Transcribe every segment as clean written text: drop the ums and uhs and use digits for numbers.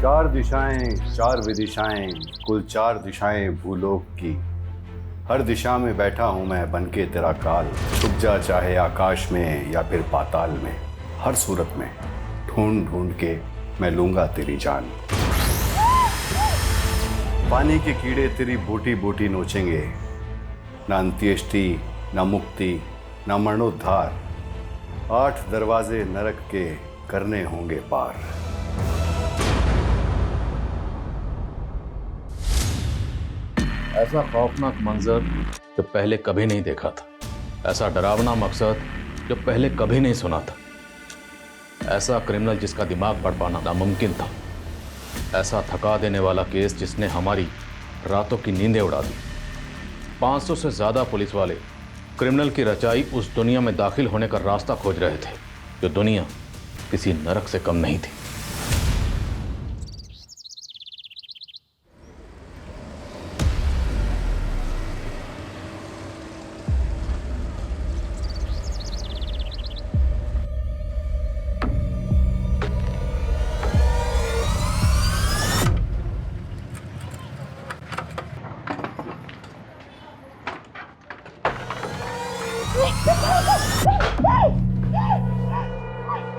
चार दिशाएं चार विदिशाएं, कुल चार दिशाएं भूलोक की। हर दिशा में बैठा हूं मैं बनके तेरा काल। छुप जा चाहे आकाश में या फिर पाताल में, हर सूरत में ढूंढ ढूंढ के मैं लूंगा तेरी जान। पानी के कीड़े तेरी बूटी बूटी नोचेंगे, ना अंत्येष्टि ना मुक्ति ना मरणोद्धार। 8 दरवाजे नरक के करने होंगे पार। ऐसा खौफनाक मंजर जो पहले कभी नहीं देखा था, ऐसा डरावना मकसद जो पहले कभी नहीं सुना था, ऐसा क्रिमिनल जिसका दिमाग पढ़ पाना नामुमकिन था, ऐसा थका देने वाला केस जिसने हमारी रातों की नींदें उड़ा दी। 500 से ज्यादा पुलिस वाले क्रिमिनल की रचाई उस दुनिया में दाखिल होने का रास्ता खोज रहे थे, जो दुनिया किसी नरक से कम नहीं थी।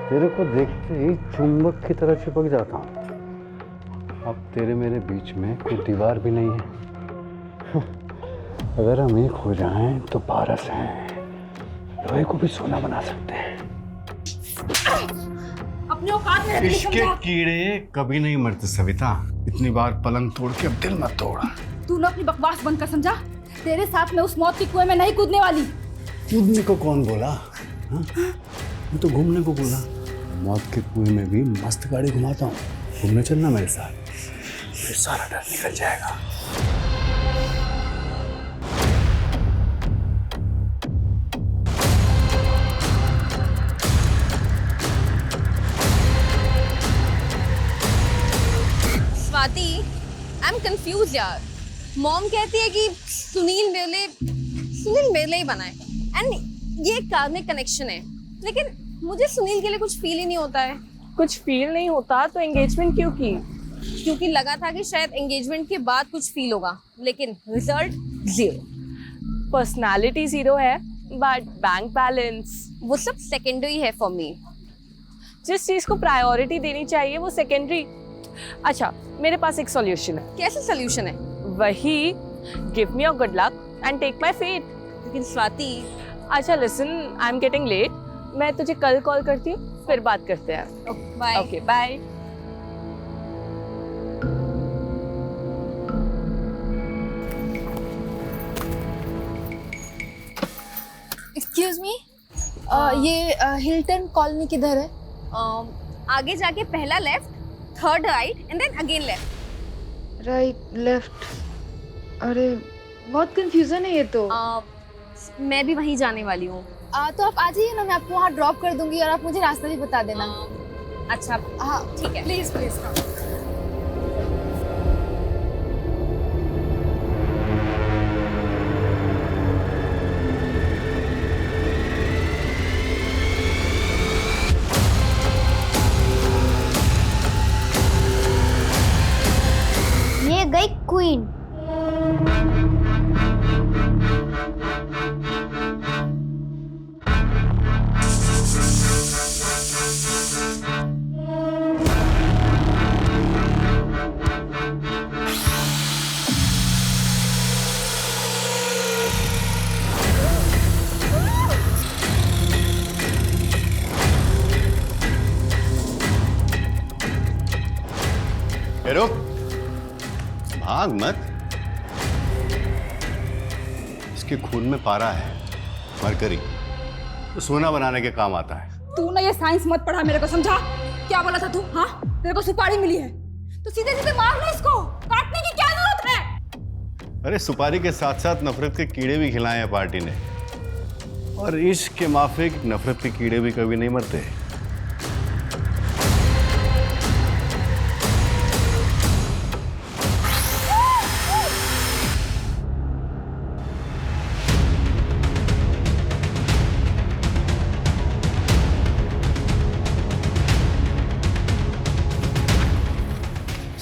तेरे को देखते ही चुंबक की तरह चिपक जाता हूँ। अब तेरे मेरे बीच में कोई दीवार भी नहीं है। अगर हम एक हो जाएं तो पारस हैं, लोहे को भी सोना बना सकते हैं। अपने औकात में इश्क के कीड़े कभी नहीं मरते सविता। इतनी बार पलंग तोड़ के अब दिल मत तोड़। तू ना अपनी बकवास बंद कर, समझा? तेरे साथ मैं उस मौत के कुएं में नहीं कूदने वाली। कूदने को कौन बोला? हाँ? मैं तो घूमने को बोला। मौत के कुएं में भी मस्त गाड़ी घुमाता हूँ। घूमने चलना मेरे साथ, फिर सारा डर निकल जाएगा। स्वाति, आई एम कंफ्यूज यार। मॉम कहती है कि सुनील मेरे लिए ही बनाए एंड ये कार्मिक कनेक्शन है, लेकिन मुझे सुनील के लिए कुछ फील ही नहीं होता है। कुछ फील नहीं होता तो एंगेजमेंट क्यों की? क्योंकि लगा था कि शायद एंगेजमेंट के बाद कुछ फील होगा, लेकिन रिजल्ट 0। पर्सनालिटी 0 है बट बैंक बैलेंस वो सब सेकेंडरी है फॉर मी। जिस चीज को प्रायोरिटी देनी चाहिए वो सेकेंडरी। अच्छा, मेरे पास एक सॉल्यूशन है। कैसे सोल्यूशन है? वही give me your good luck and take my fate. लेकिन स्वाति, अच्छा listen, I am getting late. मैं तुझे कल कॉल करती हूँ, फिर बात करते हैं। Bye. Okay bye. Excuse me, ये हिल्टन कॉलोनी किधर है? आगे जाके पहला left, third right and then again left. Right left. अरे बहुत कंफ्यूजन है ये तो। मैं भी वहीं जाने वाली हूँ। तो आप आ जाइए ना, मैं आपको वहाँ ड्रॉप कर दूंगी और आप मुझे रास्ता भी बता देना। अच्छा हाँ ठीक है। Please please. ये गई क्वीन। रुक, भाग मत। इसके खून में पारा है, मरकरी, तो सोना बनाने के काम आता है। तू ना ये साइंस मत पढ़ा मेरे को, समझा? क्या बोला था तू? हाँ, तेरे को सुपारी मिली है तो सीधे सीधे मार लो इसको। काटने की क्या जरूरत है? अरे सुपारी के साथ साथ नफरत के कीड़े भी खिलाए हैं पार्टी ने, और इश्क के माफिक नफरत के कीड़े भी कभी नहीं मरते।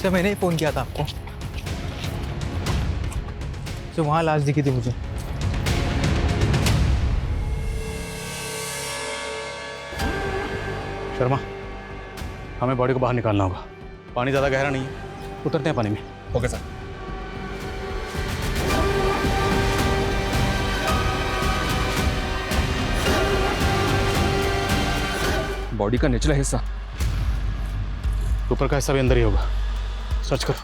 सर मैंने ही फ़ोन किया था आपको। तो वहाँ लाश दिखी थी मुझे। शर्मा, हमें बॉडी को बाहर निकालना होगा। पानी ज़्यादा गहरा नहीं है, उतरते हैं पानी में। Okay sir. बॉडी का निचला हिस्सा, ऊपर का हिस्सा भी अंदर ही होगा। सर्च करो।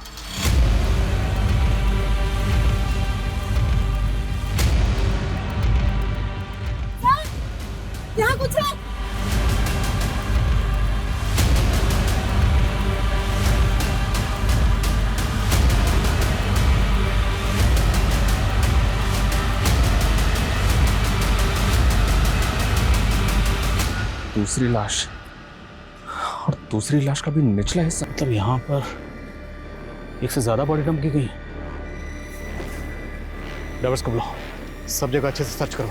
यहाँ कुछ है। दूसरी लाश, और दूसरी लाश का भी निचला हिस्सा। मतलब यहाँ पर एक से ज्यादा बॉडी डंप की गई। ड्राइवर्स को बुलाओ, सब जगह अच्छे से सर्च करो।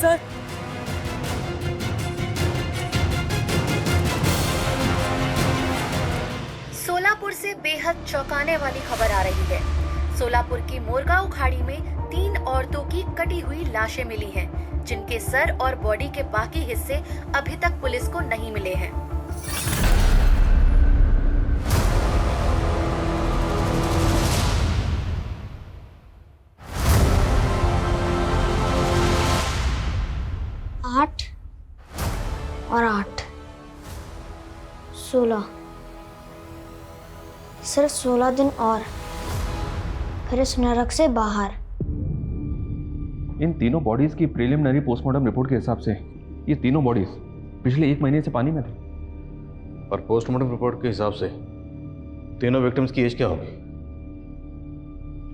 सर, सोलापुर से बेहद चौंकाने वाली खबर आ रही है। सोलापुर की मोरगांव खाड़ी में 3 औरतों की कटी हुई लाशें मिली हैं, जिनके सर और बॉडी के बाकी हिस्से अभी तक पुलिस को नहीं मिले हैं। आठ और 8 16 सिर्फ 16 दिन और फिर इस नरक से बाहर। इन तीनों बॉडीज की प्रीलिमिनरी पोस्टमार्टम रिपोर्ट के हिसाब से ये तीनों बॉडीज पिछले 1 महीने से पानी में थी। और पोस्टमार्टम रिपोर्ट के हिसाब से तीनों विक्टिम्स की एज क्या होगी?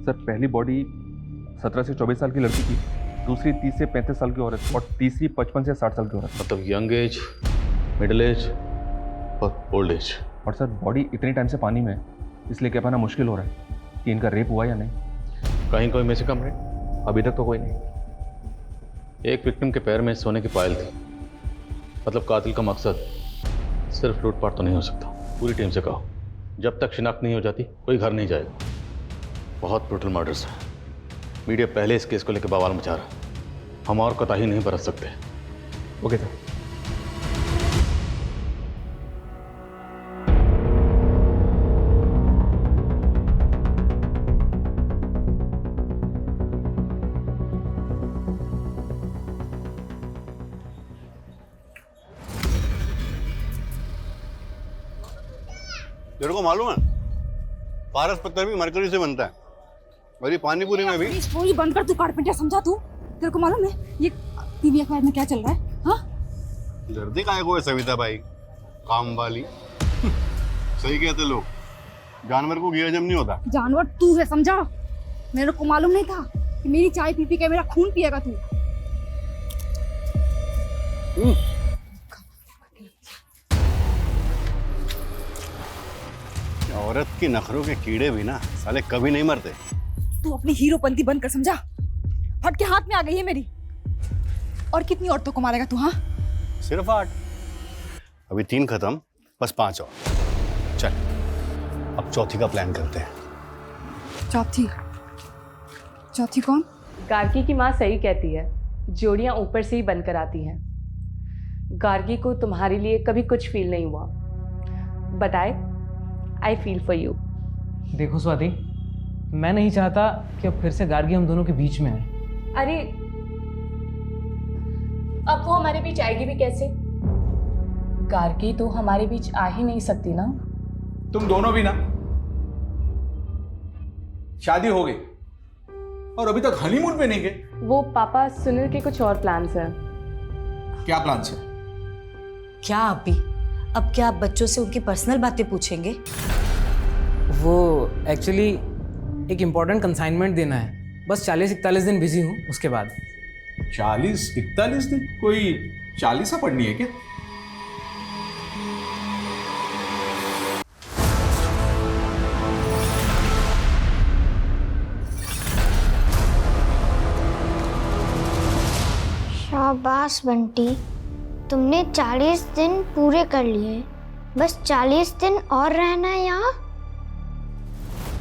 सर, पहली बॉडी 17 से 24 साल की लड़की की, दूसरी 30 से 35 साल की औरत और तीसरी 55 से 60 साल की औरत। मतलब यंग एज, मिडिल एज और ओल्ड एज। और सर, बॉडी इतने टाइम से पानी में है, इसलिए कह पाना मुश्किल हो रहा है कि इनका रेप हुआ या नहीं। कहीं कोई में से कम रहे? अभी तक तो कोई नहीं। एक विक्टिम के पैर में सोने की पायल थी। मतलब कातिल का मकसद सिर्फ लूटपाट तो नहीं हो सकता। पूरी टीम से कहो, जब तक शिनाख्त नहीं हो जाती कोई घर नहीं जाएगा। बहुत ब्रूटल मर्डर्स है। मीडिया पहले इस केस को लेकर बवाल मचा रहा है। हम और कोताही नहीं बरत सकते। Okay sir. तेरे को मालूम है पारस पत्थर भी मरकरी से बनता है, और ये पानी पूरी में भी। पूरी बंद कर, तू कारपेंटर समझा तू। तेरे को मालूम है ये टीवी अखबार में क्या चल रहा है? हाँ, दर्दी काय को है सविता भाई, काम वाली। सही कहते लोग, जानवर को घी हजम नहीं होता। जानवर तू है, समझा? मेरे को मालूम नहीं था कि मेरी चाय पी पी के मेरा खून पिएगा तू। औरत की नखरों के कीड़े भी ना साले कभी नहीं मरते। तू अपनी हीरोपंती बंद कर, समझा? फट के हाथ में आ गई है मेरी। और कितनी औरतों को मारेगा तू? हाँ, सिर्फ 8। अभी 3 खत्म, बस 5 और। चल अब चौथी का प्लान करते हैं। चौथी? चौथी कौन? गार्गी की माँ सही कहती है, जोड़ियाँ ऊपर से ही बनकर आती हैं। गार्गी को तुम्हारे लिए कभी कुछ फील नहीं हुआ, but I feel for you. देखो स्वाति, मैं नहीं चाहता कि अब फिर से गार्गी हम दोनों के बीच में है। अरे अब वो हमारे बीच आएगी भी कैसे? गार्गी तो हमारे बीच आ ही नहीं सकती ना। तुम दोनों भी ना, शादी हो गई और अभी तक हनीमून पे नहीं गए। वो पापा सुनील के कुछ और प्लान्स हैं। क्या प्लान्स है? क्या आप भी? अब क्या आप बच्चों से उनकी पर्सनल बातें पूछेंगे? वो एक्चुअली एक इम्पोर्टेंट कंसाइनमेंट देना है। बस 40-41 दिन बिजी हूँ, उसके बाद। 40-41 दिन? कोई 40 पढ़नी है क्या? शाबाश बंटी, तुमने 40 दिन पूरे कर लिए। बस 40 दिन और रहना है यहाँ।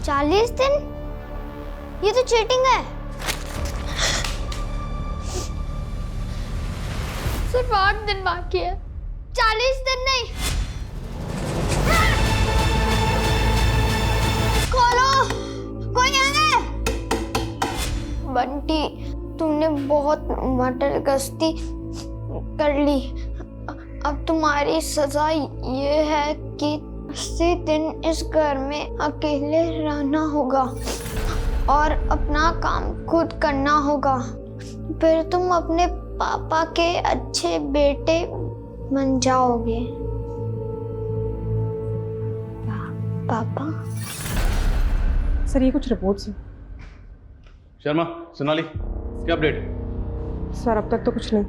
40 दिन? ये तो चीटिंग है। सिर्फ 8 दिन बाकी है, 40 दिन नहीं। खोलो, कोई है? बंटी, तुमने बहुत मटर गश्ती कर ली। अब तुम्हारी सजा ये है कि 80 दिन इस घर में अकेले रहना होगा और अपना काम खुद करना होगा। फिर तुम अपने पापा के अच्छे बेटे बन जाओगे। पापा? सर ये कुछ रिपोर्ट्स हैं। शर्मा, सोनाली, क्या अपडेट? सर अब तक तो कुछ नहीं।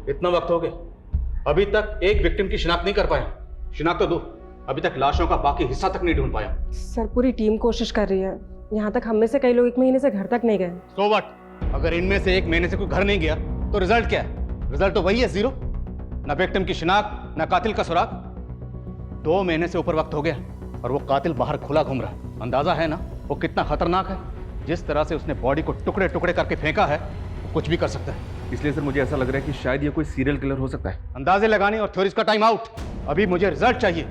इतना वक्त हो गया, अभी तक एक विक्टिम की शिनाख्त नहीं कर पाया। शिनाख्त तो दो, अभी तक लाशों का बाकी हिस्सा तक नहीं ढूंढ पाया। सर पूरी टीम कोशिश कर रही है। यहाँ तक हम में से कई लोग 1 महीने से घर तक नहीं गए। So what? अगर इनमें से 1 महीने से कोई घर नहीं गया तो रिजल्ट क्या है? रिजल्ट तो वही है, 0। ना विक्टिम की शिनाख्त, ना कातिल का सुराग। 2 महीने से ऊपर वक्त हो गया और वो कातिल बाहर खुला घूम रहा है। अंदाजा है ना वो कितना खतरनाक है? जिस तरह से उसने बॉडी को टुकड़े टुकड़े करके फेंका है, वो कुछ भी कर सकता है। इसलिए सर मुझे ऐसा लग रहा है कि शायद ये कोई सीरियल किलर हो सकता है। अंदाजे लगाने और थ्योरीज का टाइम आउट। अभी मुझे रिजल्ट चाहिए,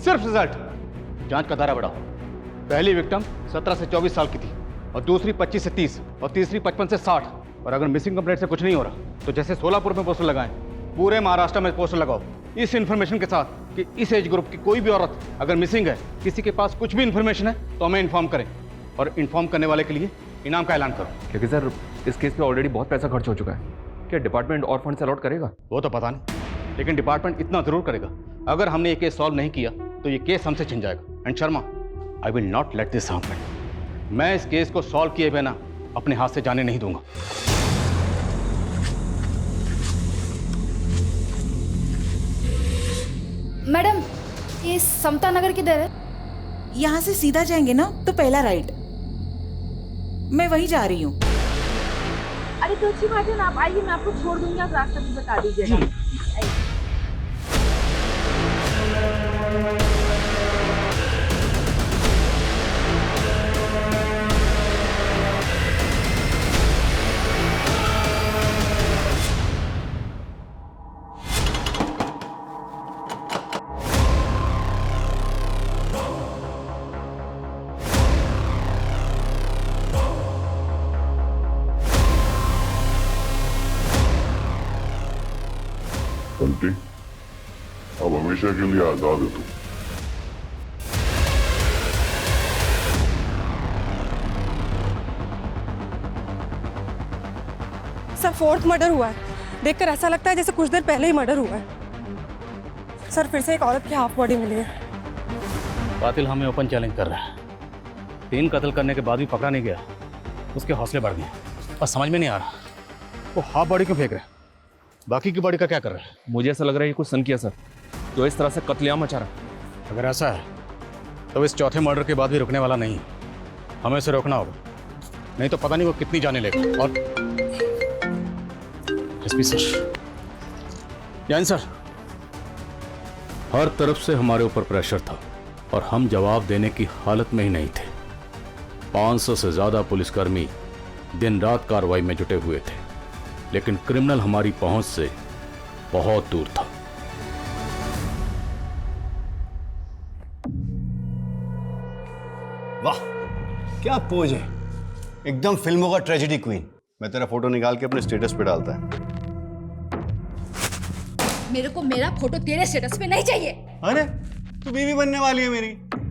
सिर्फ रिजल्ट। जांच का दायरा बढ़ाओ। पहली विक्टिम 17 से 24 साल की थी और दूसरी 25 से 30 और तीसरी 55 से 60। और अगर मिसिंग कंप्लेंट से कुछ नहीं हो रहा तो जैसे सोलापुर में पोस्टर लगाएं, पूरे महाराष्ट्र में पोस्टर लगाओ इस इन्फॉर्मेशन के साथ कि इस एज ग्रुप की कोई भी औरत अगर मिसिंग है, किसी के पास कुछ भी इन्फॉर्मेशन है तो हमें इन्फॉर्म करें और इन्फॉर्म करने वाले के लिए इनाम का ऐलान करो। क्योंकि सर इस केस पे ऑलरेडी बहुत पैसा खर्च हो चुका है। क्या डिपार्टमेंट और फंड अलॉट करेगा? वो तो पता नहीं, लेकिन डिपार्टमेंट इतना जरूर करेगा। अगर हमने ये केस सॉल्व नहीं किया तो ये केस हमसे छिन जाएगा। And Sharma, I will not let this happen. मैं इस केस को सॉल्व किए बिना अपने हाथ से जाने नहीं दूंगा। मैडम, ये समता नगर किधर है? यहाँ से सीधा जाएंगे ना तो पहला राइट। मैं वहीं जा रही हूँ। अरे तो अच्छी बात है ना, आप आइए, मैं आपको छोड़ दूंगी, आप रास्ता भी बता दीजिएगा। बंटी, अब हमेशा के लिए आजाद है तू। सर 4th मर्डर हुआ है। देखकर ऐसा लगता है जैसे कुछ देर पहले ही मर्डर हुआ है। सर फिर से एक औरत की हाफ बॉडी मिली है। कातिल हमें ओपन चैलेंज कर रहा है। 3 कत्ल करने के बाद भी पकड़ा नहीं गया, उसके हौसले बढ़ गए। पर समझ में नहीं आ रहा वो हाफ बॉडी क्यों फेंक रहे हैं, बाकी की बॉडी का क्या कर रहा है? मुझे ऐसा लग रहा है ये कुछ सन किया सर, तो इस तरह से कत्लेआम मचा रहा। अगर ऐसा है तो इस चौथे मर्डर के बाद भी रुकने वाला नहीं है। हमें इसे रोकना होगा, नहीं तो पता नहीं वो कितनी जाने लेगा। और एसपी सर, जैन सर, हर तरफ से हमारे ऊपर प्रेशर था और हम जवाब देने की हालत में ही नहीं थे। 500 से ज्यादा पुलिसकर्मी दिन रात कार्रवाई में जुटे हुए थे, लेकिन क्रिमिनल हमारी पहुंच से बहुत दूर था। वाह, क्या पोज है, एकदम फिल्मों का ट्रेजेडी क्वीन। मैं तेरा फोटो निकाल के अपने स्टेटस पे डालता है। मेरे को मेरा फोटो तेरे स्टेटस पे नहीं चाहिए। अरे तू बीवी बनने वाली है मेरी,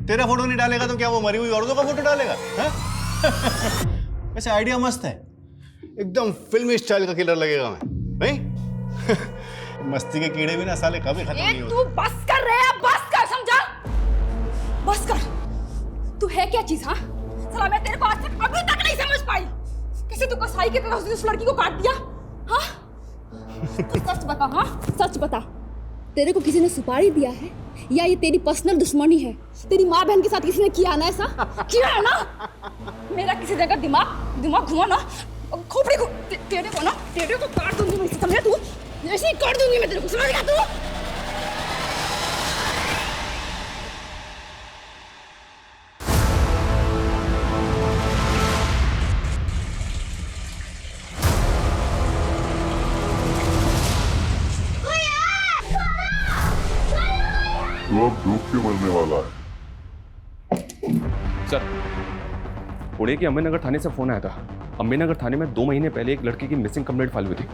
तेरा फोटो नहीं डालेगा तो क्या वो मरी हुई औरतों का फोटो डालेगा? वैसे आइडिया मस्त है, एकदम फिल्मी स्टाइल का किलर लगेगा मैं, नहीं? मस्ती के कीड़े भी ना साले कभी खत्म नहीं होते। तू बस कर रहे हैं, बस कर, समझा? बस कर। तू है क्या चीज? हाँ साला, मैं तेरे को आज तक अभी तक नहीं समझ पाई। कैसे तू कसाई की तरह उस लड़की को काट दिया? हाँ तो सच बता, हाँ सच बता, तेरे को किसी ने सुपारी दिया है या ये तेरी पर्सनल दुश्मनी है? तेरी माँ बहन के साथ किसी ने किया ना ऐसा? किया है ना? मेरा किसी जगह दिमाग घुमा ना खोपड़ी को तेरे को काट दूंगी मैं, समझा तू? ऐसे ही काट दूंगी मैं तेरे को, समझ गया तू? तू अब डूब के मरने वाला है। सर, पुणे के अम्बेनगर थाने से फोन आया था। अम्बेनगर थाने में 2 महीने पहले एक लड़की की मिसिंग कंप्लेंट फाइल हुई थी।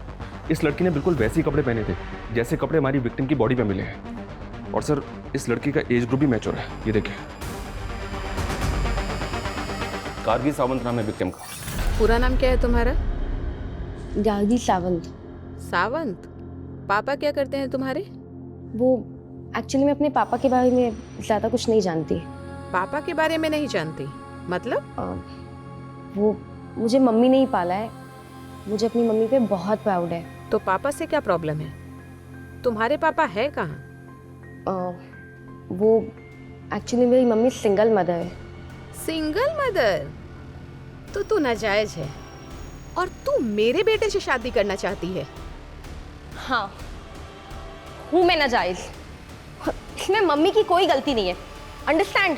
इस लड़की ने बिल्कुल वैसे ही कपड़े पहने थे जैसे कपड़े हमारी विक्टिम की बॉडी पे मिले हैं। और सर, इस लड़की का एज ग्रुप भी मैच्योर है। ये देखिए, गार्गी सावंत नाम है विक्टिम का। पूरा नाम क्या है तुम्हारा? गार्गी सावंत। सावंत? पापा क्या करते हैं तुम्हारे? वो एक्चुअली मैं अपने पापा के बारे में ज़्यादा कुछ नहीं जानती। पापा के बारे में नहीं जानती मतलब? वो मुझे मम्मी ने ही पाला है। मुझे अपनी मम्मी पे बहुत प्राउड है। तो पापा से क्या प्रॉब्लम है? तुम्हारे पापा है कहाँ? वो एक्चुअली मेरी मम्मी सिंगल मदर है। Single mother? तो तू नाजायज है और तू मेरे बेटे से शादी करना चाहती है? हाँ, हूँ मैं नाजायज। इसमें मम्मी की कोई गलती नहीं है, अंडरस्टैंड?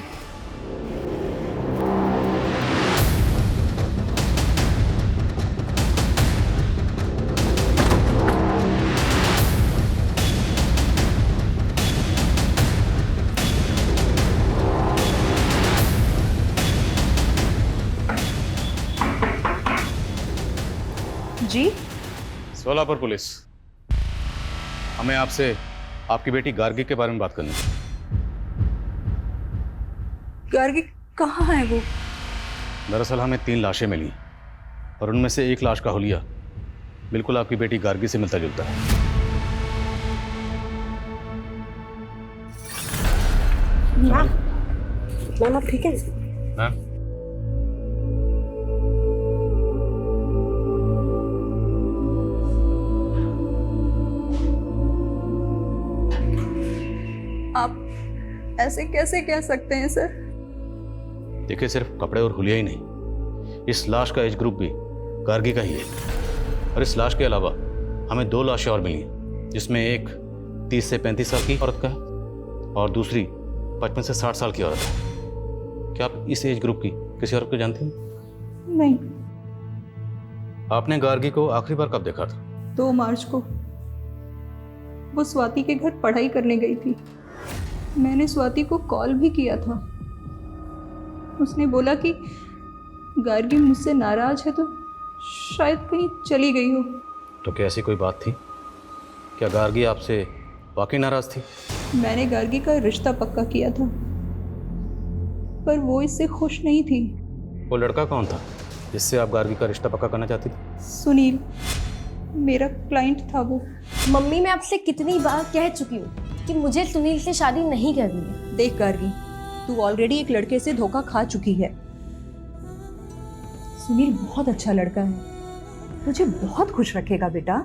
जी? सोलापुर पुलिस, हमें आपसे आपकी बेटी गार्गी के बारे में बात करनी है। गार्गी कहाँ है वो? दरअसल हमें 3 लाशें मिली और उनमें से एक लाश का हुलिया बिल्कुल आपकी बेटी गार्गी से मिलता जुलता है। मैम आप ठीक है? मैम, आप ऐसे कैसे कह सकते हैं सर? देखिए, सिर्फ कपड़े और हुलिया ही नहीं, इस लाश का एज ग्रुप भी गार्गी का ही है। और इस लाश के अलावा हमें 2 लाशें और मिली हैं, जिसमें एक 30 से 35 साल की औरत का है और दूसरी 55 से 60 साल की औरत है। क्या आप इस एज ग्रुप की किसी औरत को जानती हैं? नहीं। आपने गार्गी को आखिरी बार कब देखा था? 2 मार्च को। वो स्वाति के घर पढ़ाई करने गई थी। मैंने स्वाति को कॉल भी किया था। उसने बोला कि गार्गी मुझसे नाराज है तो शायद कहीं चली गई हो। तो क्या ऐसी कोई बात थी? क्या गार्गी आपसे वाकई नाराज थी? मैंने गार्गी का रिश्ता पक्का किया था पर वो इससे खुश नहीं थी। वो लड़का कौन था जिससे आप गार्गी का रिश्ता पक्का करना चाहती थी? सुनील, मेरा क्लाइंट था वो। मम्मी, मैं आपसे कितनी बार कह चुकी हूँ कि मुझे सुनील से शादी नहीं करनी है। देख गार्गी, तू ऑलरेडी एक लड़के से धोखा खा चुकी है। सुनील बहुत अच्छा लड़का है, तुझे बहुत खुश रखेगा बेटा।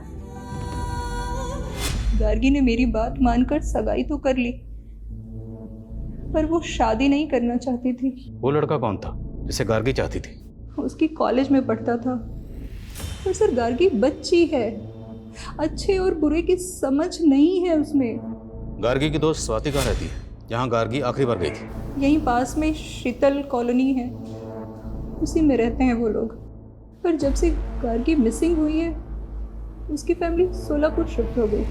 गार्गी ने मेरी बात मानकर सगाई तो कर ली पर वो शादी नहीं करना चाहती थी। वो लड़का कौन था जिसे गार्गी चाहती थी? उसकी कॉलेज में पढ़ता था। पर सर, गार्गी बच्ची है, अच्छे और बुरे की समझ नहीं है उसमें। गार्गी की दोस्त स्वाति कहाँ रहती है, जहाँ गार्गी आखिरी बार गई थी? यहीं पास में शीतल कॉलोनी है, उसी में रहते हैं वो लोग। पर जब से गार्गी मिसिंग हुई है उसकी फैमिली सोलापुर शिफ्ट हो गई।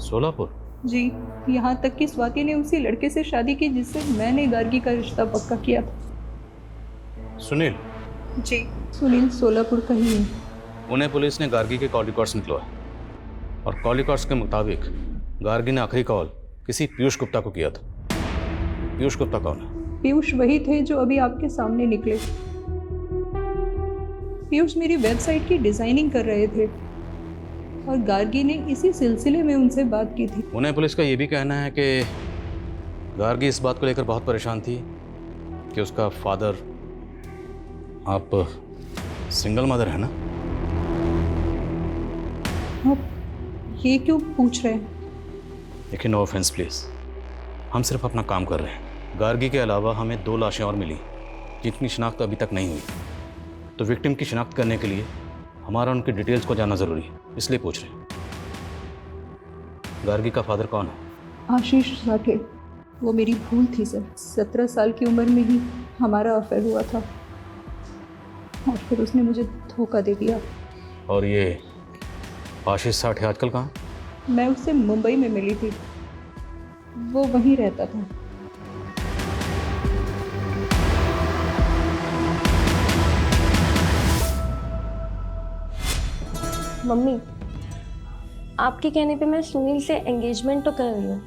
सोलापुर? जी, यहाँ तक कि स्वाति ने उसी लड़के से शादी की जिससे मैंने गार्गी का रिश्ता पक्का किया था। सुनील? जी, सुनील सोलापुर का ही है। पुणे पुलिस ने गार्गी के कॉल रिकॉर्ड्स निकलवाए और कॉल रिकॉर्ड्स के मुताबिक गार्गी ने आखिरी कॉल किसी पीयूष गुप्ता को किया था। पीयूष गुप्ता कौन है? पीयूष वही थे जो अभी आपके सामने निकले। पीयूष मेरी वेबसाइट की डिजाइनिंग कर रहे थे और गार्गी ने इसी सिलसिले में उनसे बात की थी। पुणे पुलिस का ये भी कहना है कि गार्गी इस बात को लेकर बहुत परेशान थी कि उसका फादर, आप सिंगल मदर है ना? आप ये क्यों पूछ रहे हैं? देखिए, नो ऑफेंस प्लीज, हम सिर्फ अपना काम कर रहे हैं। गार्गी के अलावा हमें 2 लाशें और मिली जिनकी शिनाख्त अभी तक नहीं हुई, तो विक्टिम की शिनाख्त करने के लिए हमारा उनकी डिटेल्स को जानना ज़रूरी है, इसलिए पूछ रहे हैं। गार्गी का फादर कौन है? आशीष साठे। वो मेरी भूल थी सर। 17 साल की उम्र में ही हमारा अफेयर हुआ था और फिर उसने मुझे धोखा दे दिया। और ये आशीष साठे आजकल कहाँ? मैं उससे मुंबई में मिली थी, वो वहीं रहता था। मम्मी, आपके कहने पे मैं सुनील से एंगेजमेंट तो कर रही हूँ,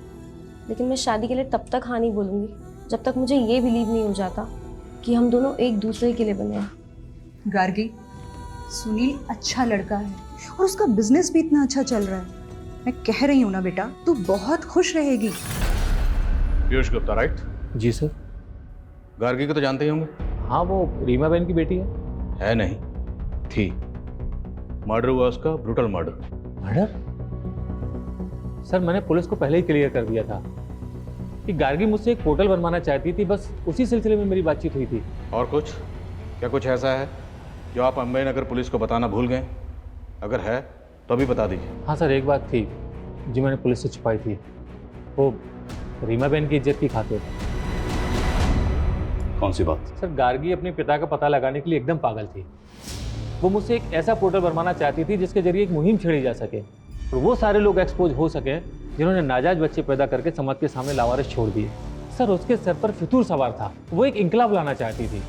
लेकिन मैं शादी के लिए तब तक हाँ नहीं बोलूँगी जब तक मुझे ये बिलीव नहीं हो जाता कि हम दोनों एक दूसरे के लिए बने हैं। गार्गी, सुनील अच्छा लड़का है और उसका बिजनेस भी इतना अच्छा चल रहा है। मैं कह रही हूँ ना बेटा, तू बहुत खुश रहेगी। पीयूष गुप्ता, राइट? जी सर। गार्गी को तो जानते ही होंगे। हाँ, वो रीमा बहन की बेटी है। है नहीं, थी। मर्डर हुआ उसका, ब्रूटल मर्डर। मर्डर? सर, मैंने पुलिस को पहले ही क्लियर कर दिया था कि गार्गी मुझसे एक पोर्टल बनवाना चाहती थी, बस उसी सिलसिले में मेरी बातचीत हुई थी। और कुछ? क्या कुछ ऐसा है जो आप अम्बे नगर पुलिस को बताना भूल गए? अगर है तो अभी बता दीजिए। हाँ सर, एक बात थी जो मैंने पुलिस से छुपाई थी, वो रीमा बहन की इज्जत की खातिर। कौन सी बात? सर, गार्गी अपने पिता का पता लगाने के लिए एकदम पागल थी। वो मुझसे एक ऐसा पोर्टल बनवाना चाहती थी जिसके जरिए एक मुहिम छेड़ी जा सके और वो सारे लोग एक्सपोज हो सके जिन्होंने नाजायज बच्चे पैदा करके समाज के सामने लावारिस छोड़ दिए। सर, उसके सर पर फितूर सवार था। वो एक इंकलाब लाना चाहती थी।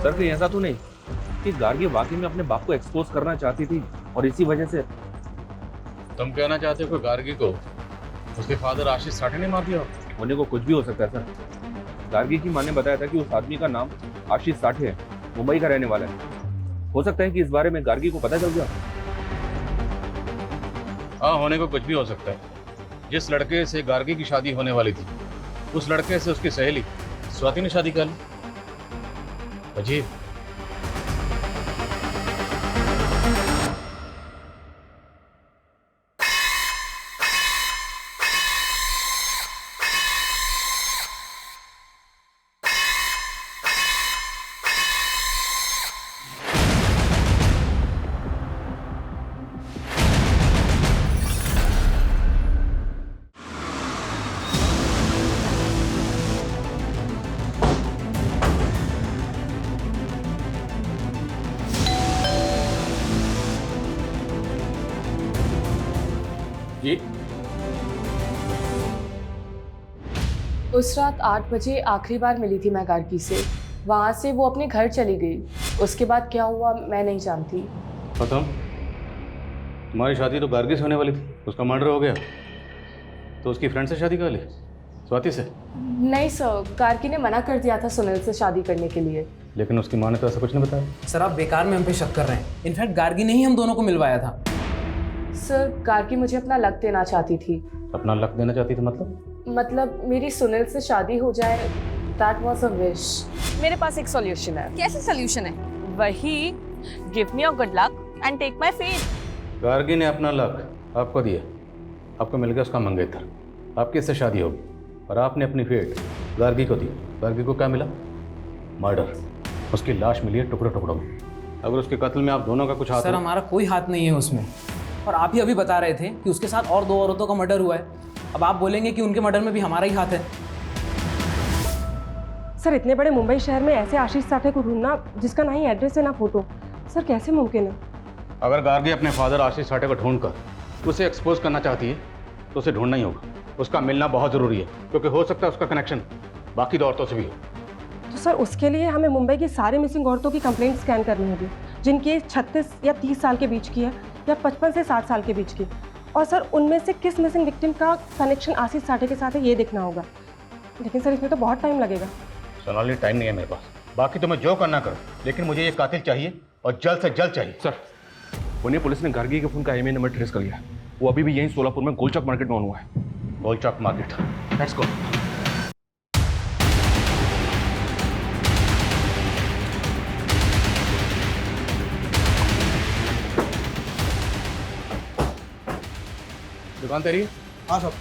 सर, कहीं ऐसा तो नहीं कि गार्गी वाकई में अपने बाप को एक्सपोज करना चाहती थी और इसी वजह से? तुम कहना चाहते हो कि गार्गी को उसके फादर आशीष साठे ने मार दिया? होने को कुछ भी हो सकता है सर। गार्गी की मां ने बताया था कि उस आदमी का नाम आशीष साठे है, मुंबई का रहने वाला है। हो सकता है कि इस बारे में गार्गी को पता चल गया। हाँ, होने को कुछ भी हो सकता है। जिस लड़के से गार्गी की शादी होने वाली थी, उस लड़के से उसकी सहेली स्वाति ने शादी कर ली। अजीब। जी, उस रात 8 बजे आखिरी बार मिली थी मैं गार्गी से। वहाँ से वो अपने घर चली गई। उसके बाद क्या हुआ मैं नहीं जानती। खत्म? तुम्हारी शादी तो गार्गी से होने वाली थी, उसका मर्डर हो गया, तो उसकी फ्रेंड से शादी कर ली, स्वाति से? नहीं सर, गार्गी ने मना कर दिया था सुनील से शादी करने के लिए। लेकिन उसकी माँ ने तो ऐसा कुछ नहीं बताया। सर, आप बेकार में हम पे शक कर रहे हैं। इनफैक्ट गार्गी ने ही हम दोनों को मिलवाया था। सर, गार्गी मुझे अपना लक देना चाहती थी। अपना लक देना चाहती थी? मतलब मेरी सुनील से शादी हो जाए। That was a wish. मेरे पास एक सॉल्यूशन है। कैसे सॉल्यूशन है? वही, give me your good luck and take my fate. Gargi ने अपना लक आपको दिया, आपको मिल गया उसका मंगेतर, आपकी इससे शादी होगी, और आपने अपनी फेट गार्गी को दी। गार्गी को क्या मिला? मर्डर। उसकी लाश मिली है टुकड़ों टुकड़ों में। अगर उसके कत्ल में आप दोनों का कुछ हाथ सर, हमारा कोई हाथ नहीं है उसमें। और आप ही अभी बता रहे थे कि उसके साथ और 2 औरतों का मर्डर हुआ है। अब आप बोलेंगे कि उनके मर्डर में भी हमारा ही हाथ है। सर, इतने बड़े मुंबई शहर में ऐसे आशीष साठे को ढूंढना जिसका ना ही एड्रेस है ना फोटो, सर कैसे मुमकिन है? अगर गार्गी अपने फादर आशीष साठे को ढूंढकर उसे एक्सपोज करना चाहती है तो उसे ढूंढना ही होगा। उसका मिलना बहुत ज़रूरी है, क्योंकि हो सकता है उसका कनेक्शन बाकी 2 औरतों से भी हो। तो सर, उसके लिए हमें मुंबई की सारी मिसिंग औरतों की कंप्लेंट स्कैन करनी होगी, जिनकी एज 36 या 30 साल के बीच की है या 55 से 60 साल के बीच की। और सर, उनमें से किस मिसिंग विक्टिम का कनेक्शन आशीष साठे के साथ है ये देखना होगा। लेकिन सर, इसमें तो बहुत टाइम लगेगा। सोनाली, टाइम नहीं है मेरे पास। बाकी तुम्हें जो करना करो, लेकिन मुझे ये कातिल चाहिए और जल्द से जल्द चाहिए। सर, पुणे पुलिस ने गार्गी के फोन का IMEI नंबर ट्रेस कर लिया। वो अभी भी यहीं सोलापुर में गोलचौक मार्केट में ऑन हुआ है। गोलचौक मार्केट, लेट्स गो। दुकान तेरी है? हाँ सब।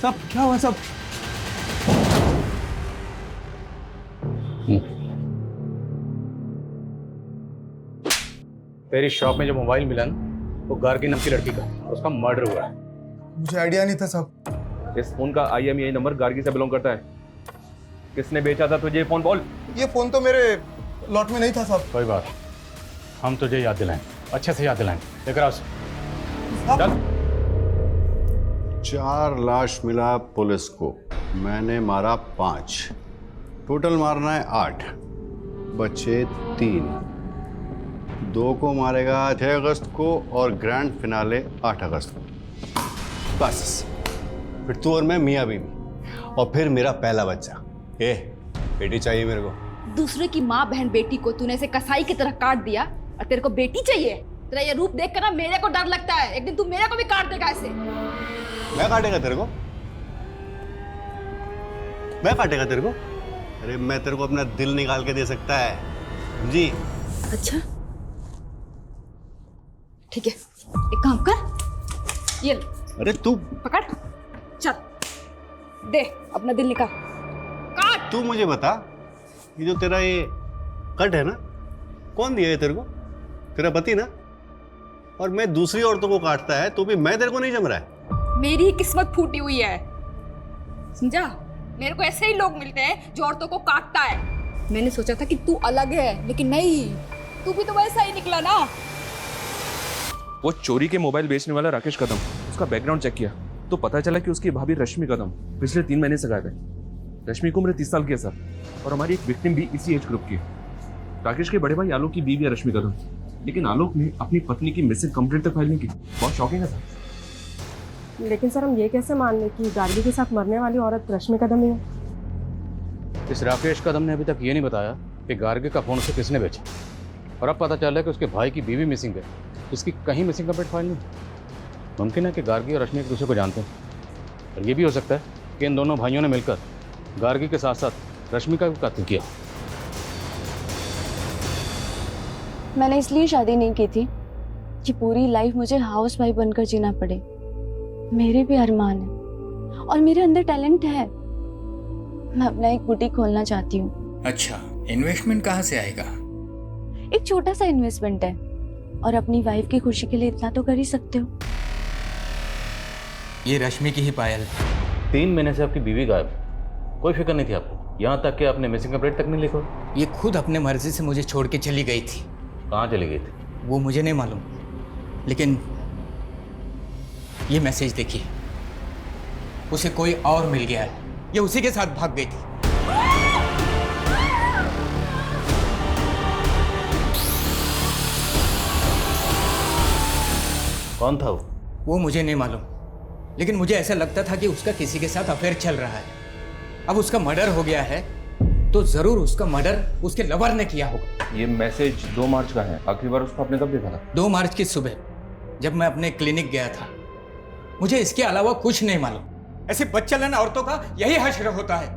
सब क्या हुआ सब? तेरी शॉप में जो मोबाइल मिला ना, वो गार्गी नाम की लड़की का, उसका मर्डर हुआ है। मुझे आइडिया नहीं था सब। इस फोन का IMEI नंबर गार्गी से बिलोंग करता है। किसने बेचा था तुझे ये फोन बोल? ये फोन तो मेरे लॉट में नहीं था सब। कोई बात, हम तुझे याद दिलाएं, अच्छे से याद दिलाएं। लेकर आओ। चल। 4 लाश मिला पुलिस को, मैंने मारा 5, टोटल मारना है 8, बचे 3। 2 को मारेगा 6 अगस्त को और ग्रैंड फिनाले 8 अगस्त को। बस फिर तू और मैं मियाँ बीवी, और फिर मेरा पहला बच्चा। बेटी चाहिए मेरे को। दूसरे की माँ बहन बेटी को तूने ऐसे कसाई की तरह काट दिया और तेरे को बेटी चाहिए? तेरा ये रूप देख कर ना मेरे को डर लगता है, एक दिन तू मेरे को भी काट देगा ऐसे। मैं काटेगा तेरे को? मैं काटेगा तेरे को? अरे मैं तेरे को अपना दिल निकाल के दे सकता है, समझी? अच्छा ठीक है, एक काम कर, ये ले। अरे तू पकड़, चल दे अपना दिल निकाल, काट। तू मुझे बता, ये जो तेरा ये कट है ना, कौन दिया है तेरे को? तेरा पति ना? और मैं दूसरी औरतों को काटता है तो भी मैं तेरे को नहीं जम रहा है। मेरी ही किस्मत फूटी हुई है, समझा? मेरे को ऐसे ही लोग मिलते हैं जो औरतों को काटता है। मैंने सोचा था कि तू अलग है, लेकिन नहीं, तू भी तो वैसा ही निकला ना। वो चोरी के मोबाइल बेचने वाला राकेश कदम, उसका बैकग्राउंड चेक किया तो पता चला कि उसकी भाभी रश्मि कदम पिछले 3 महीने से गायब है। रश्मि को उम्र 30 साल की है सर, और हमारी एक विक्टिम भी इसी एज ग्रुप की है। राकेश के बड़े भाई आलोक की बीवी है रश्मि कदम, लेकिन आलोक ने अपनी पत्नी की मिसिंग कंप्लेंट तक फाइल नहीं की। बहुत शॉकिंग है सर। लेकिन सर हम ये कैसे मान लें कि गार्गी के साथ मरने वाली औरत रश्मि कदम ही है? इस राकेश कदम ने अभी तक ये नहीं बताया कि गार्गी का फोन उसे किसने बेचा, और अब पता चला कि उसके भाई की बीवी मिसिंग है, इसकी कहीं मिसिंग कंप्लेंट फाइल नहीं। मुमकिन है कि गार्गी और रश्मि एक दूसरे को जानते हैं, और ये भी हो सकता है कि इन दोनों भाइयों ने मिलकर गार्गी के साथ साथ रश्मि का भी कत्ल किया। मैंने इसलिए शादी नहीं की थी कि पूरी लाइफ मुझे हाउस वाइफ बनकर जीना पड़े। मेरे भी अरमान है और मेरे अंदर टैलेंट है। मैं अपना एक बुटीक खोलना चाहती हूँ। अच्छा, इन्वेस्टमेंट कहाँ से आएगा? एक छोटा सा इन्वेस्टमेंट है, और अपनी वाइफ की खुशी के लिए इतना तो कर ही सकते हो। ये रश्मि की ही पायल। 3 महीने से आपकी बीवी गायब, कोई फिक्र नहीं थी आपको, यहाँ तक कि आपने मिसिंग कंप्लेंट तक नहीं लिखा। ये खुद अपने मर्जी से मुझे छोड़ के चली गई थी। कहाँ चली गई थी? वो मुझे नहीं मालूम, लेकिन ये मैसेज देखिए, उसे कोई और मिल गया है, ये उसी के साथ भाग गई थी। कौन था वो मुझे नहीं मालूम, लेकिन मुझे ऐसा लगता था कि उसका किसी के साथ अफेयर चल रहा है। अब उसका मर्डर हो गया है तो जरूर उसका मर्डर उसके लवर ने किया होगा। ये मैसेज 2 मार्च का है। आखिरी बार उसको आपने कब देखा था? 2 मार्च की सुबह, जब मैं अपने क्लिनिक गया था। मुझे इसके अलावा कुछ नहीं मालूम। ऐसे बदचलन औरतों का यही हश्र होता है।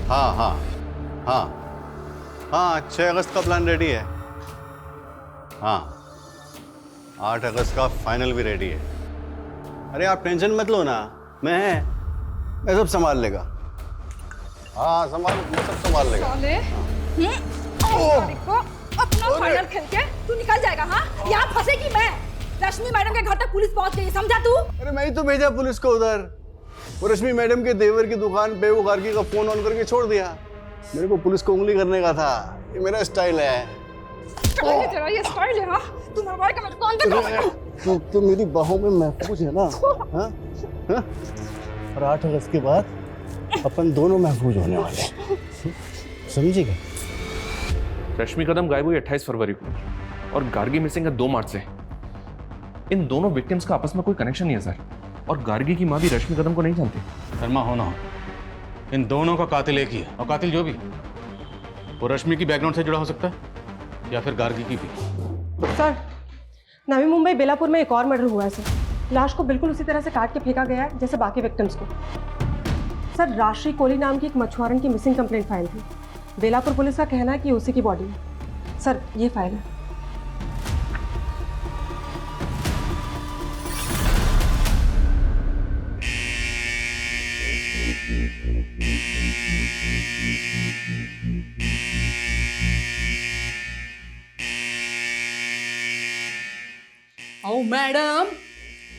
हाँ हाँ हाँ हाँ, 6 अगस्त का प्लान रेडी है। हाँ, 8 अगस्त का फाइनल भी रेडी है। अरे आप टेंशन मत लो ना, मैं सब संभाल लेगा। हाँ संभाल, मैं सब संभाल लेगा। अपना फाइनल खेल के तू निकल जाएगा? हाँ, यहाँ फंसेगी मैं। रश्मि मैडम के घर तक पुलिस पहुंच गई, समझा तू? अरे मैं ही तो भेजा पुलिस को उधर। वो रश्मि मैडम के देवर की दुकान पे वो गार्गी का फोन ऑन करके छोड़ दिया। मेरे को पुलिस को उंगली करने का था, ये मेरा स्टाइल है। तेरा ये स्टाइल है? हाँ, तू मरवाए का, मैं कौन देखा? तू मेरी बाहों में महफूज है ना? हाँ? हाँ? और 8 अगस्त के बाद अपन दोनों महफूज होने वाले हैं, समझी क्या? रश्मि कदम गायब हुई 28 फरवरी को और गार्गी मिसिंग है 2 मार्च से। इन दोनों विक्टिम्स का आपस में कोई कनेक्शन नहीं है सर, और गार्गी की माँ भी रश्मि कदम को नहीं जानती। शर्मा हो ना हो, इन दोनों का कातिल एक ही है, और कातिल जो भी वो रश्मि की बैकग्राउंड से जुड़ा हो सकता है या फिर गार्गी की भी। सर, नवी मुंबई बेलापुर में एक और मर्डर हुआ है सर। लाश को बिल्कुल उसी तरह से काट के फेंका गया है जैसे बाकी विक्टिम्स को। सर, राशि कोहली नाम की एक मछुआरन की मिसिंग कंप्लेंट फाइल थी। बेलापुर पुलिस का कहना है कि उसी की बॉडी है। सर, ये फाइल है। ओ मैडम,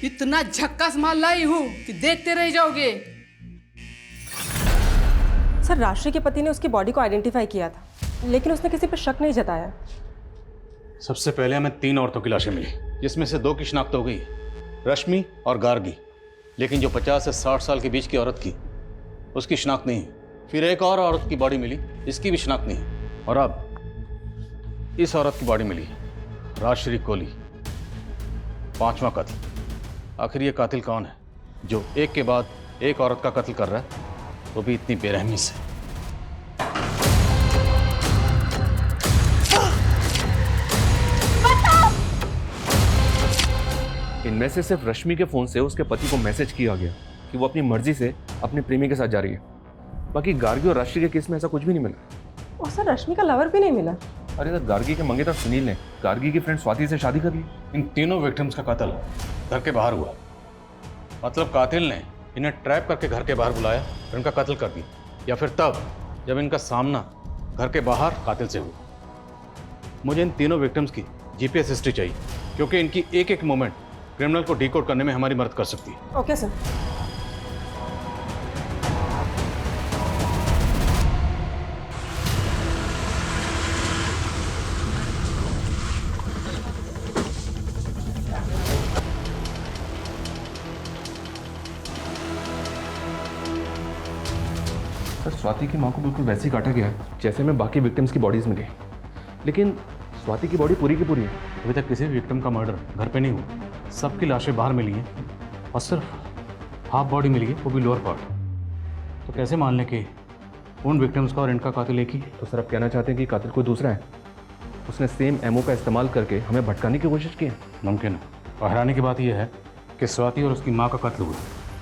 इतना झक्कास माल लाई हूँ कि देखते रह जाओगे। सर, राशि के पति ने उसकी बॉडी को आइडेंटिफाई किया था, लेकिन उसने किसी पर शक नहीं जताया। सबसे पहले हमें 3 औरतों की लाशें मिली, जिसमें से 2 की शिनाख्त हो गई, रश्मि और गार्गी। लेकिन जो 50 से 60 साल के बीच की औरत की, उसकी शिनाख्त नहीं है। फिर एक और औरत की बॉडी मिली, इसकी भी शिनाख्त नहीं है। और अब इस औरत की बॉडी मिली, राजश्री कोहली, 5वां कत्ल। आखिर ये कातिल कौन है जो एक के बाद एक औरत का कत्ल कर रहा है, वो भी इतनी बेरहमी से? इनमें से सिर्फ रश्मि के फोन से उसके पति को मैसेज किया गया कि वो अपनी मर्जी से अपने प्रेमी के साथ जा रही है। बाकी गार्गी और राशि के केस में ऐसा कुछ भी नहीं मिला। और सर, रश्मि का लवर भी नहीं मिला। अरे सर, गार्गी के मंगेतर सुनील ने गार्गी की फ्रेंड स्वाति से शादी कर ली। इन तीनों विक्टिम्स का कत्ल घर के बाहर हुआ। मतलब कातिल ने इन्हें ट्रैप करके घर के बाहर बुलाया और इनका कत्ल कर दिया, या फिर तब जब इनका सामना घर के बाहर कातिल से हुआ। मुझे इन तीनों विक्टिम्स की जीपीएस हिस्ट्री चाहिए, क्योंकि इनकी एक एक मोमेंट क्रिमिनल को डिकोड करने में हमारी मदद कर सकती है। Okay sir. सर, स्वाति की माँ को बिल्कुल वैसे ही काटा गया है जैसे में बाकी विक्टिम्स की बॉडीज मिली, लेकिन स्वाति की बॉडी पूरी की पूरी है। अभी तक किसी भी विक्टिम का मर्डर घर पे नहीं हुआ। सबकी लाशें बाहर मिली हैं और सिर्फ हाफ बॉडी मिली है, वो भी लोअर पार्ट। तो कैसे मान लें कि उन विक्टिम्स का और इनका कातिल एक ही है? तो सर, आप कहना चाहते हैं कि कातिल कोई दूसरा है? उसने सेम एमओ का इस्तेमाल करके हमें भटकाने की कोशिश की है? मुमकिन है। और हैरानी की बात यह है कि स्वाति और उसकी माँ का कत्ल हुआ,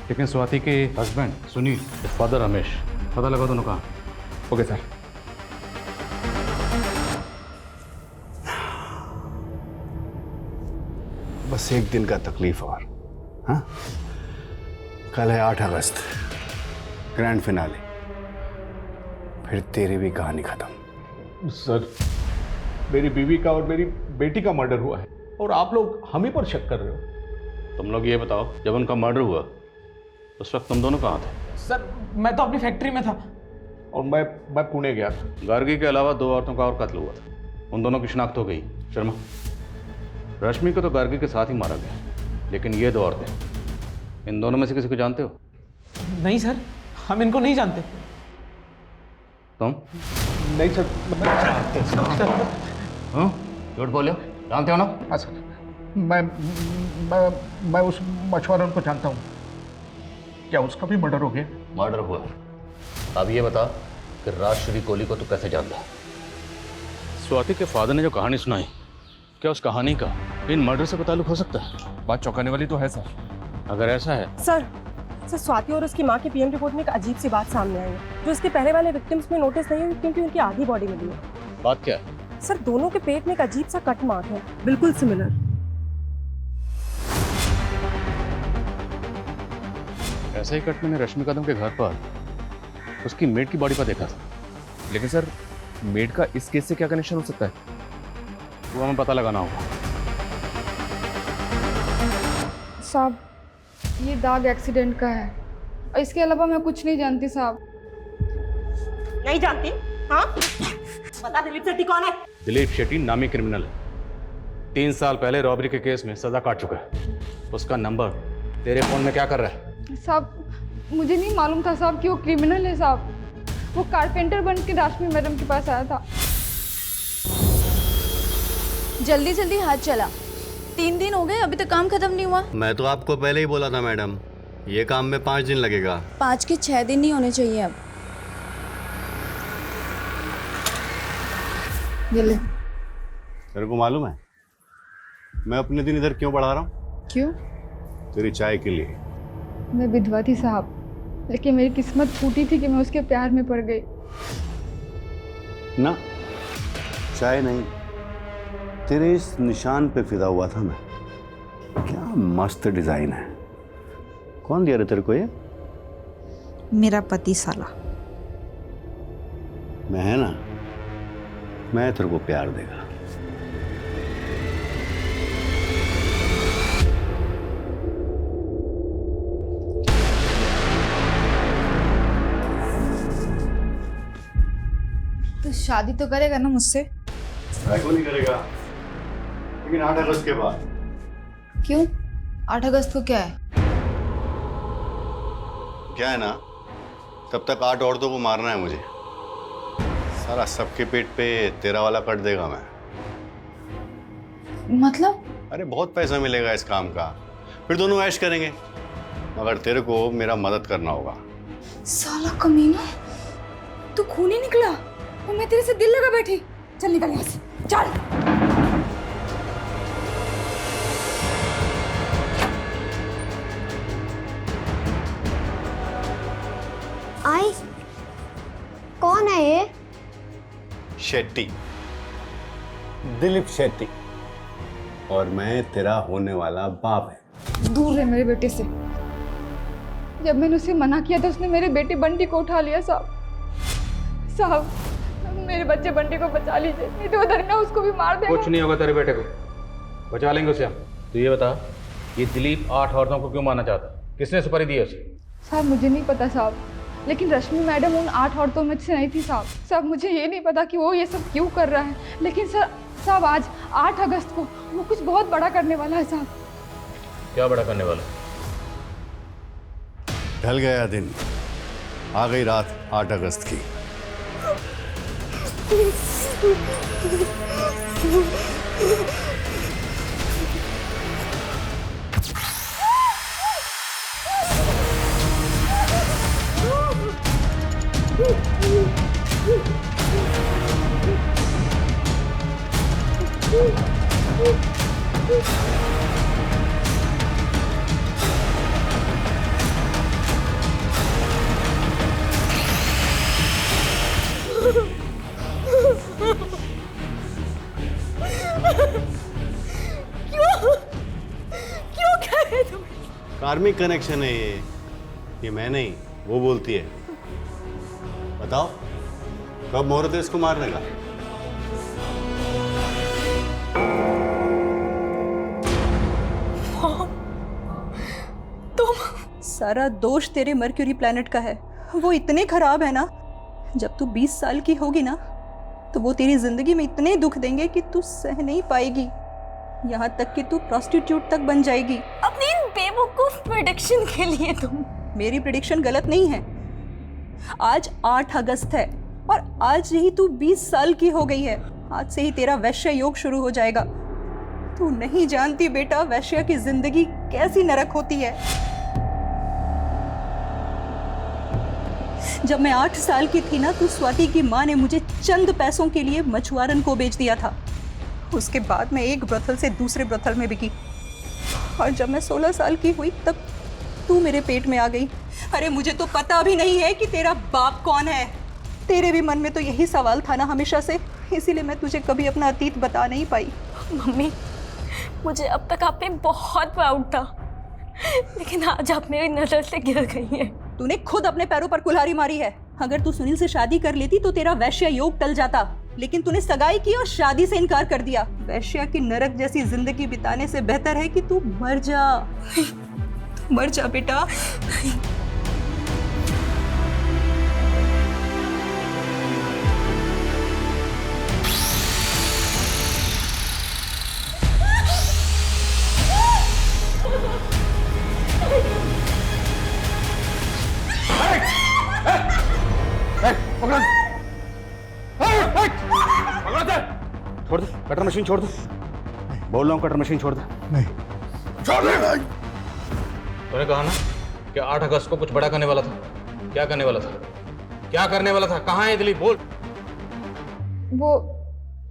लेकिन स्वाति के हस्बैंड सुनील, फादर रमेश, पता लगा दोनों कहाँ? Okay sir. बस एक दिन का तकलीफ और। हाँ, कल है 8 अगस्त, ग्रैंड फिनाले, फिर तेरी भी कहानी खत्म। सर, मेरी बीवी का और मेरी बेटी का मर्डर हुआ है और आप लोग हम ही पर शक कर रहे हो। तुम लोग ये बताओ, जब उनका मर्डर हुआ उस वक्त तुम दोनों कहाँ थे? सर, मैं तो अपनी फैक्ट्री में था। और मैं पुणे गया था। गार्गी के अलावा 2 औरतों का और कत्ल हुआ था, उन दोनों की शिनाख्त हो गई। शर्मा, रश्मि को तो गार्गी के साथ ही मारा गया, लेकिन ये 2 औरतें, इन दोनों में से किसी को जानते हो? नहीं सर, हम इनको नहीं जानते। तुम? नहीं सर, झूठ बोले, जानते हो ना? हाँ सर, मैं उस मछुआरे को जानता हूँ। क्या उसका भी मर्डर हो गया? मर्डर हुआ। अब ये बता कि राजश्री कोहली को तू कैसे जानता? स्वाति के फादर ने जो कहानी सुनाई, क्या उस कहानी का इन मर्डर से कोई ताल्लुक हो सकता है? बात चौंकाने वाली तो है सर। अगर ऐसा है सर, स्वाति और उसकी माँ की पीएम रिपोर्ट में एक अजीब सी बात सामने आई है, जो इसके पहले वाले विक्टिम्स में नोटिस नहीं हुई, क्योंकि उनकी आधी बॉडी मिली है। बात क्या है? सर, दोनों के पेट में एक अजीब सा कट मार्क है, बिल्कुल सिमिलर। ऐसा ही कट मैंने रश्मि कदम के घर पर उसकी मेड की बॉडी पर देखा था। लेकिन सर, मेड का इस केस से क्या कनेक्शन हो सकता है? वो हमें पता लगाना होगा। साहब, ये दाग एक्सीडेंट का है और इसके अलावा मैं कुछ नहीं जानती साहब। नहीं जानती? हाँ? बता, दिलीप शेट्टी कौन है? दिलीप शेट्टी नामी क्रिमिनल है। 3 साल पहले रॉबरी के केस में सजा काट चुका है। उसका नंबर तेरे फोन में क्या कर रहा है? साहब, मुझे नहीं मालूम था साहब कि वो क्रिमिनल है साहब। वो कारपेंटर बन के रश्मि मैडम के पास आया था। जल्दी जल्दी हाथ चला। 3 दिन हो गए, अभी तक काम खत्म नहीं हुआ। मैं तो आपको पहले ही बोला था मैडम, ये काम में 5 दिन लगेगा। 5 के 6 दिन नहीं होने चाहिए अब। ये ले। तेरे को मालूम है मैं अपने दिन इधर क्यों बढ़ा रहा हूँ? क्यों? तेरी चाय के लिए। मैं विधवा थी साहब, लेकिन मेरी किस्मत फूटी थी कि मैं उसके प्यार में पड़ गई। ना, चाय नहीं, तेरे इस निशान पे फिदा हुआ था मैं। क्या मस्त डिजाइन है। कौन दिया रे तेरे को ये? मेरा पति साला। मैं है ना, मैं तेरे को प्यार देगा। तो शादी तो करेगा ना मुझसे? क्यों नहीं करेगा, लेकिन 8 अगस्त के बाद। क्यों? 8 अगस्त को क्या है? क्या है ना, तब तक 8 औरतों को मारना है मुझे। सारा सबके पेट पे तेरा वाला कट देगा मैं। मतलब? अरे बहुत पैसा मिलेगा इस काम का, फिर दोनों ऐश करेंगे, मगर तेरे को मेरा मदद करना होगा। साला कमीना, तू खून ही निकला और मैं तेरे से दिल लगा बैठी। चल निकल यहाँ से, चल। आई, कौन है ये? शेट्टी, दिलीप शेट्टी, और मैं तेरा होने वाला बाप है। दूर रहे मेरे बेटे से। जब मैंने उसे मना किया तो उसने मेरे बेटे बंटी को उठा लिया। साहब, मेरे बच्चे बंटी को बचा लीजिए, नहीं तो वो दरिंदा उसको भी मार देगा। कुछ नहीं होगा तेरे बेटे को, बचा लेंगे उसे हम। तो ये बता, ये दिलीप 8 औरतों को क्यों मारना चाहता? किसने सुपारी दी है उसे? साहब मुझे नहीं पता साहब, लेकिन रश्मि मैडम उन 8 औरतों में से नहीं थी साहब। साहब मुझे ये नहीं पता कि वो ये सब क्यों कर रहा है, लेकिन साहब आज 8 अगस्त को वो कुछ बहुत बड़ा करने वाला है साहब। क्या बड़ा करने वाला? ढल गया दिन, आ गई रात 8 अगस्त की। क्यों कह रहे तुम? कार्मिक कनेक्शन है ये मैं नहीं, वो बोलती है। बताओ कब मुहूर्त है इसको मारने का? तुम सारा दोष तेरे मर्क्यूरी प्लैनेट का है। वो इतने खराब है ना, जब तू 20 साल की होगी ना तो वो तेरी जिंदगी में इतने दुख देंगे कि तू सह नहीं पाएगी, यहाँ तक कि तू प्रोस्टिट्यूट तक बन जाएगी। अपनी इन बेवकूफ प्रेडिक्शन के लिए तुम। मेरी प्रेडिक्शन गलत नहीं है। आज 8 अगस्त है और आज ही तू 20 साल की हो गई है। आज से ही तेरा वैश्य योग शुरू हो जाएगा। तू नहीं जानती बेटा, वैश्य की जिंदगी कैसी नरक होती है। जब मैं 8 साल की थी ना, तो स्वाति की माँ ने मुझे चंद पैसों के लिए मछुआरन को बेच दिया था। उसके बाद मैं एक ब्रथल से दूसरे ब्रथल में बिकी, और जब मैं 16 साल की हुई तब तू मेरे पेट में आ गई। अरे मुझे तो पता भी नहीं है कि तेरा बाप कौन है। तेरे भी मन में तो यही सवाल था ना हमेशा से, इसीलिए मैं तुझे कभी अपना अतीत बता नहीं पाई। मम्मी, मुझे अब तक आप पे बहुत प्राउड था, लेकिन आज आप मेरी नजर से गिर गई हैं। तूने खुद अपने पैरों पर कुल्हाड़ी मारी है। अगर तू सुनील से शादी कर लेती तो तेरा वैश्य योग टल जाता, लेकिन तूने सगाई की और शादी से इनकार कर दिया। वैश्य की नरक जैसी जिंदगी बिताने से बेहतर है कि तू मर जा। तू मर जा बेटा। छोड़ दे कटर मशीन, छोड़ दे। बोल रहा हूँ कटर मशीन छोड़ दे। नहीं छोड़ दे। तूने कहा ना कि 8 अगस्त को कुछ बड़ा करने वाला था। क्या करने वाला था? क्या करने वाला था? कहाँ है दिलीप? बोल। वो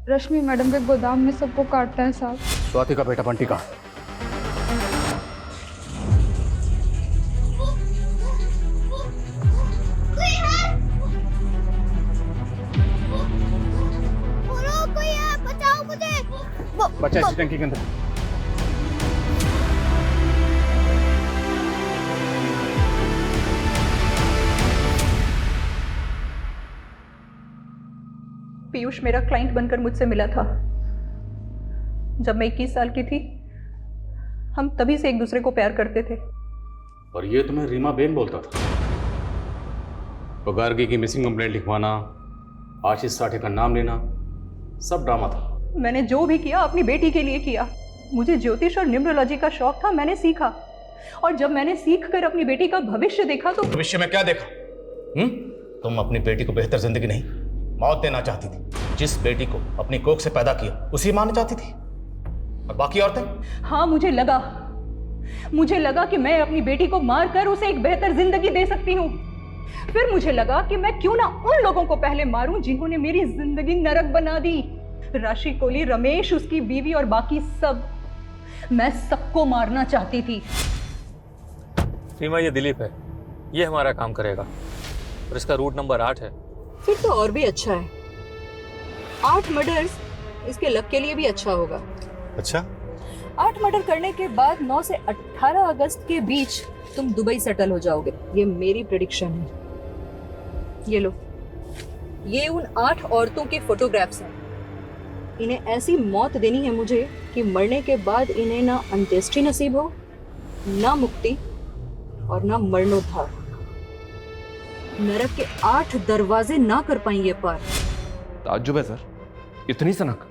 रश्मि मैडम के गोदाम में सबको काटता है साहब। स्वाति का बेटा बंटी का। बच्चा इस टंकी के अंदर। पीयूष मेरा क्लाइंट बनकर मुझसे मिला था। जब मैं 21 साल की थी, हम तभी से एक दूसरे को प्यार करते थे। और ये तुम्हें रीमा बेन बोलता था? तो गार्गी की मिसिंग कंप्लेंट लिखवाना, आशीष साठे का नाम लेना, सब ड्रामा था। मैंने जो भी किया अपनी बेटी के लिए किया। मुझे ज्योतिष और न्यूमरोलॉजी का शौक था, मैंने सीखा। और जब मैंने सीख कर अपनी बेटी का भविष्य देखा तो भविष्य में क्या देखा? तुम अपनी बेटी को बेहतर जिंदगी नहीं, मौत देना चाहती थी। जिस बेटी को अपनी कोख से पैदा किया उसी मारना चाहती थी। और बाकी औरतें? हाँ, मुझे लगा कि मैं अपनी बेटी को मारकर उसे एक बेहतर जिंदगी दे सकती हूँ। फिर मुझे लगा कि मैं क्यों ना उन लोगों को पहले मारूं जिन्होंने मेरी जिंदगी नरक बना दी। राशि कोहली, रमेश, उसकी बीवी और बाकी सब, मैं सबको मारना चाहती थी। रीमा, ये दिलीप है, ये हमारा काम करेगा और इसका रूट नंबर 8 है। फिर तो और भी अच्छा है। 8 मर्डर्स इसके लक के लिए भी अच्छा होगा। अच्छा, 8 मर्डर करने के बाद 9 से 18 अगस्त के बीच तुम दुबई सेटल हो जाओगे। ये मेरी प्रेडिक्शन है। ये लो, ये उन 8 औरतों के फोटोग्राफ्स हैं। इन्हें ऐसी मौत देनी है मुझे कि मरने के बाद इन्हें ना अंत्येष्टि नसीब हो, ना मुक्ति और ना मरणोद्धार। नरक के 8 दरवाजे ना कर पाएंगे पार। ताज्जुब है सर, इतनी सनक।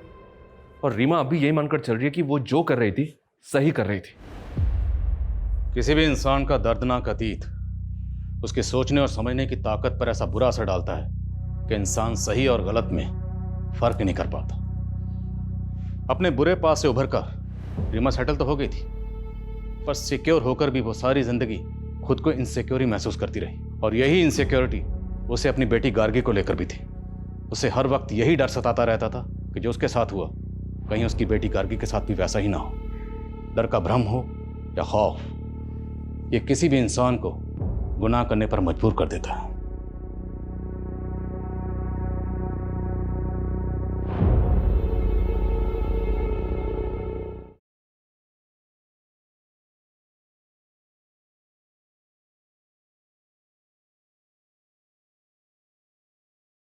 और रीमा अभी यही मानकर चल रही है कि वो जो कर रही थी सही कर रही थी। किसी भी इंसान का दर्दनाक अतीत उसके सोचने और समझने की ताकत पर ऐसा बुरा असर डालता है कि इंसान सही और गलत में फर्क नहीं कर पाता। अपने बुरे पास से उभर कर रीमा सेटल तो हो गई थी, पर सिक्योर होकर भी वो सारी जिंदगी खुद को इनसिक्योर ही महसूस करती रही। और यही इनसिक्योरिटी उसे अपनी बेटी गार्गी को लेकर भी थी। उसे हर वक्त यही डर सताता रहता था कि जो उसके साथ हुआ कहीं उसकी बेटी गार्गी के साथ भी वैसा ही ना हो। डर का भ्रम हो या खौफ, ये किसी भी इंसान को गुनाह करने पर मजबूर कर देता है।